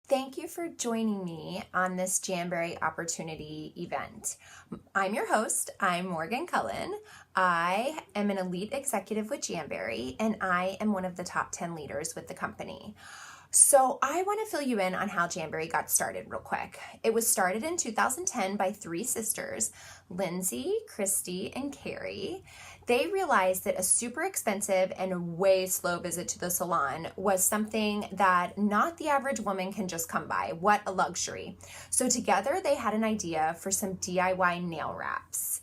Thank you for joining me on this Jamberry Opportunity event. I'm your host. I'm Morgan Cullen. I am an elite executive with Jamberry, and I am one of the top 10 leaders with the company. So I want to fill you in on how Jamberry got started real quick. It was started in 2010 by three sisters, Lindsay, Christy, and Carrie. They realized that a super expensive and way slow visit to the salon was something that not the average woman can just come by. What a luxury. So together they had an idea for some DIY nail wraps.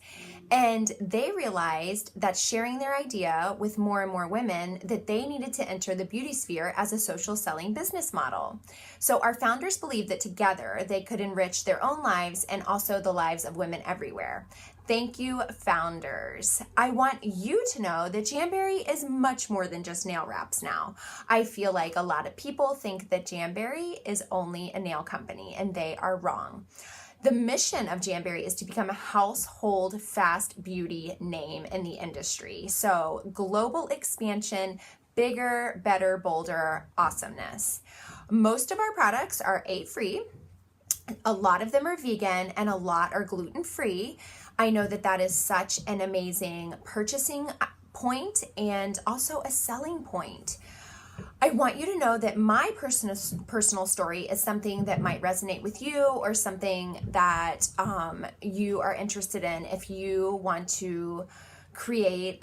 And they realized that sharing their idea with more and more women, that they needed to enter the beauty sphere as a social selling business model. So our founders believed that together they could enrich their own lives and also the lives of women everywhere. Thank you, founders. I want you to know that Jamberry is much more than just nail wraps now. I feel like a lot of people think that Jamberry is only a nail company, and they are wrong. The mission of Jamberry is to become a household fast beauty name in the industry. So global expansion, bigger, better, bolder, awesomeness. Most of our products are free. A lot of them are vegan and a lot are gluten-free. I know that that is such an amazing purchasing point and also a selling point. I want you to know that my personal story is something that might resonate with you, or something that you are interested in if you want to create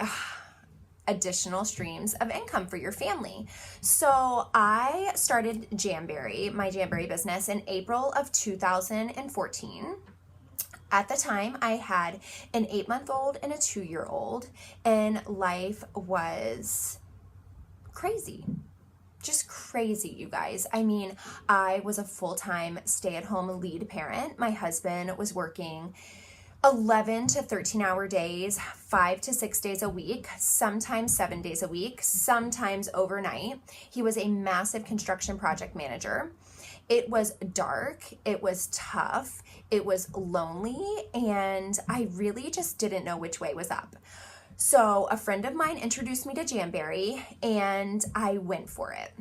additional streams of income for your family. So I started Jamberry, my Jamberry business, in April of 2014. At the time, I had an 8-month-old and a 2-year-old, and life was crazy. Just crazy, you guys. I mean, I was a full-time stay-at-home lead parent. My husband was working 11 to 13-hour days, 5 to 6 days a week, sometimes 7 days a week, sometimes overnight. He was a massive construction project manager. It was dark, it was tough, it was lonely, and I really just didn't know which way was up. So a friend of mine introduced me to Jamberry, and I went for it.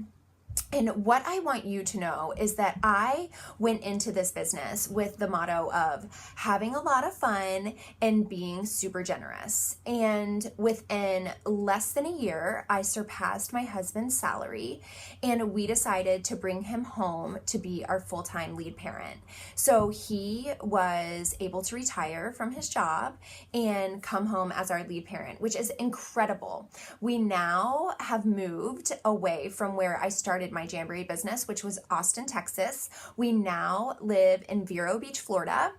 And what I want you to know is that I went into this business with the motto of having a lot of fun and being super generous. And within less than a year, I surpassed my husband's salary, and we decided to bring him home to be our full-time lead parent. So he was able to retire from his job and come home as our lead parent, which is incredible. We now have moved away from where I started my Jamberry business, which was Austin, Texas. We now live in Vero Beach, Florida.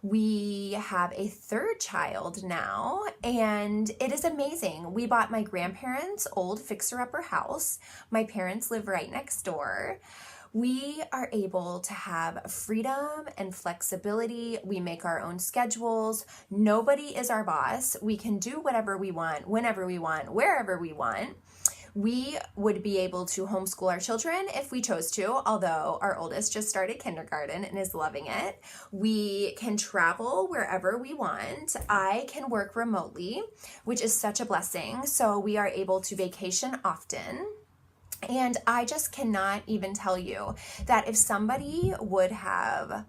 We have a third child now, and it is amazing. We bought my grandparents' old fixer-upper house. My parents live right next door. We are able to have freedom and flexibility. We make our own schedules. Nobody is our boss. We can do whatever we want, whenever we want, wherever we want. We would be able to homeschool our children if we chose to, although our oldest just started kindergarten and is loving it. We can travel wherever we want. I can work remotely, which is such a blessing. So we are able to vacation often. And I just cannot even tell you that if somebody would have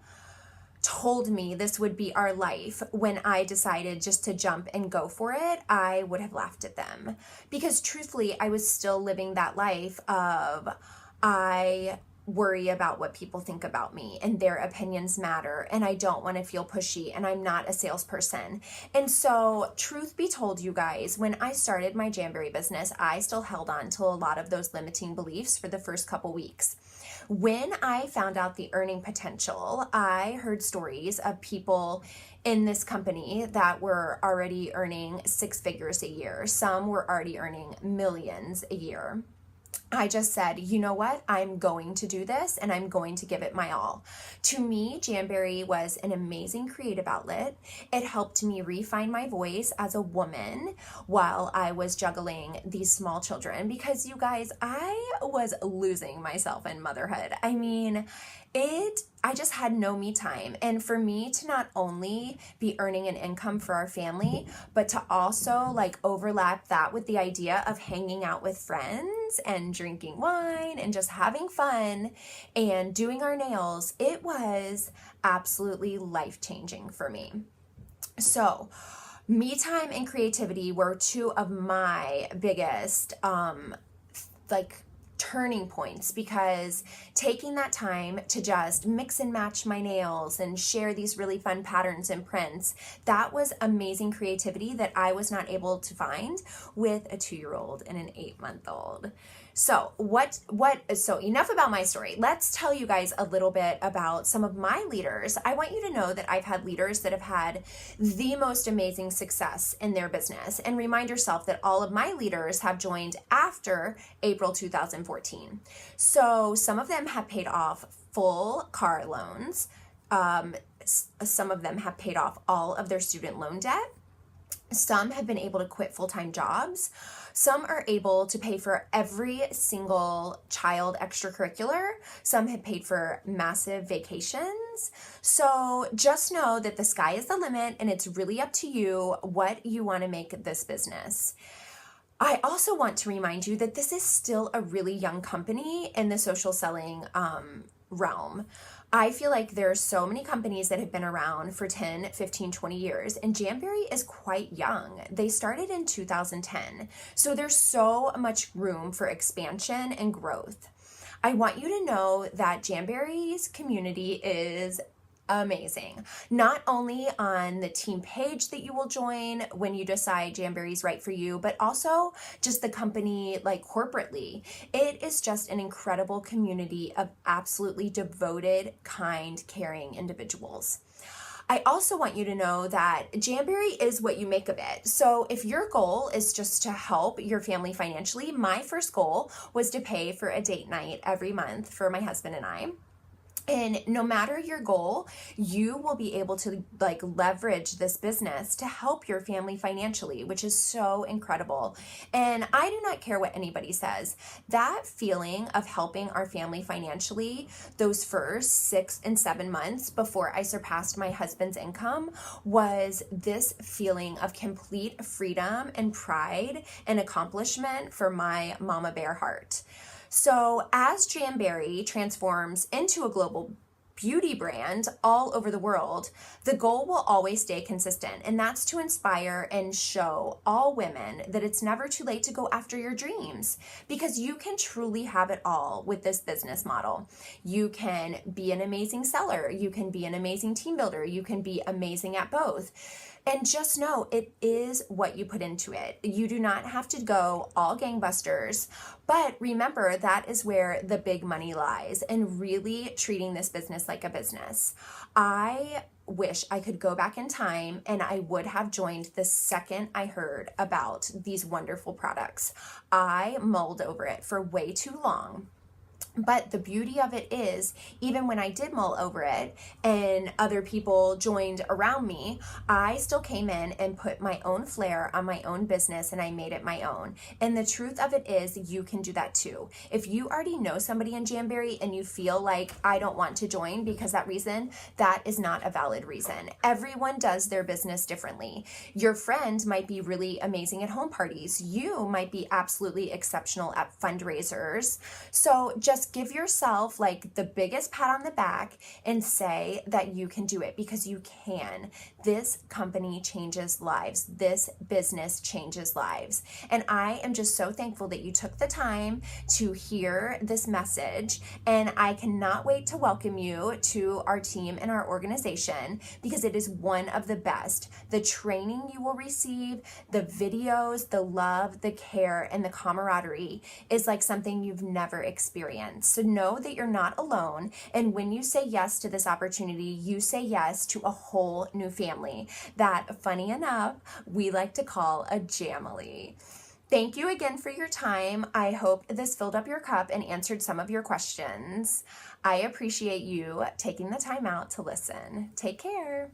told me this would be our life when I decided just to jump and go for it, I would have laughed at them. Because truthfully, I was still living that life of I worry about what people think about me, and their opinions matter, and I don't want to feel pushy, and I'm not a salesperson. And so, truth be told, you guys, when I started my Jamberry business, I still held on to a lot of those limiting beliefs for the first couple weeks. When I found out the earning potential, I heard stories of people in this company that were already earning 6 figures a year. Some were already earning millions a year. I just said, you know what? I'm going to do this, and I'm going to give it my all. To me, Jamberry was an amazing creative outlet. It helped me refine my voice as a woman while I was juggling these small children, because you guys, I was losing myself in motherhood. I mean, it I just had no me time. And for me to not only be earning an income for our family, but to also like overlap that with the idea of hanging out with friends and drinking wine and just having fun and doing our nails, it was absolutely life-changing for me. So, me time and creativity were two of my biggest like turning points, because taking that time to just mix and match my nails and share these really fun patterns and prints, that was amazing creativity that I was not able to find with a 2-year-old and an 8-month-old. So so enough about my story. Let's tell you guys a little bit about some of my leaders. I want you to know that I've had leaders that have had the most amazing success in their business, and remind yourself that all of my leaders have joined after April 2014. So some of them have paid off full car loans. Some of them have paid off all of their student loan debt. Some have been able to quit full-time jobs. Some are able to pay for every single child extracurricular. Some have paid for massive vacations. So just know that the sky is the limit, and it's really up to you what you want to make this business. I also want to remind you that this is still a really young company in the social selling realm. I feel like there are so many companies that have been around for 10, 15, 20 years, and Jamberry is quite young. They started in 2010, so there's so much room for expansion and growth. I want you to know that Jamberry's community is amazing. Not only on the team page that you will join when you decide Jamberry is right for you, but also just the company like corporately. It is just an incredible community of absolutely devoted, kind, caring individuals. I also want you to know that Jamberry is what you make of it. So if your goal is just to help your family financially, my first goal was to pay for a date night every month for my husband and I. And no matter your goal, you will be able to like leverage this business to help your family financially, which is so incredible. And I do not care what anybody says. That feeling of helping our family financially those first 6 and 7 months before I surpassed my husband's income was this feeling of complete freedom and pride and accomplishment for my mama bear heart. So as Jamberry transforms into a global beauty brand all over the world, the goal will always stay consistent, and that's to inspire and show all women that it's never too late to go after your dreams, because you can truly have it all with this business model. You can be an amazing seller, you can be an amazing team builder, you can be amazing at both. And just know it is what you put into it. You do not have to go all gangbusters, but remember that is where the big money lies, and really treating this business like a business. I wish I could go back in time and I would have joined the second I heard about these wonderful products. I mulled over it for way too long. But the beauty of it is, even when I did mull over it and other people joined around me, I still came in and put my own flair on my own business, and I made it my own. And the truth of it is, you can do that too. If you already know somebody in Jamberry and you feel like I don't want to join because that reason, that is not a valid reason. Everyone does their business differently. Your friend might be really amazing at home parties. You might be absolutely exceptional at fundraisers. So just give yourself like the biggest pat on the back and say that you can do it, because you can. This company changes lives. This business changes lives. And I am just so thankful that you took the time to hear this message. And I cannot wait to welcome you to our team and our organization, because it is one of the best. The training you will receive, the videos, the love, the care, and the camaraderie is like something you've never experienced. So know that you're not alone. And when you say yes to this opportunity, you say yes to a whole new family that, funny enough, we like to call a jamily. Thank you again for your time. I hope this filled up your cup and answered some of your questions. I appreciate you taking the time out to listen. Take care.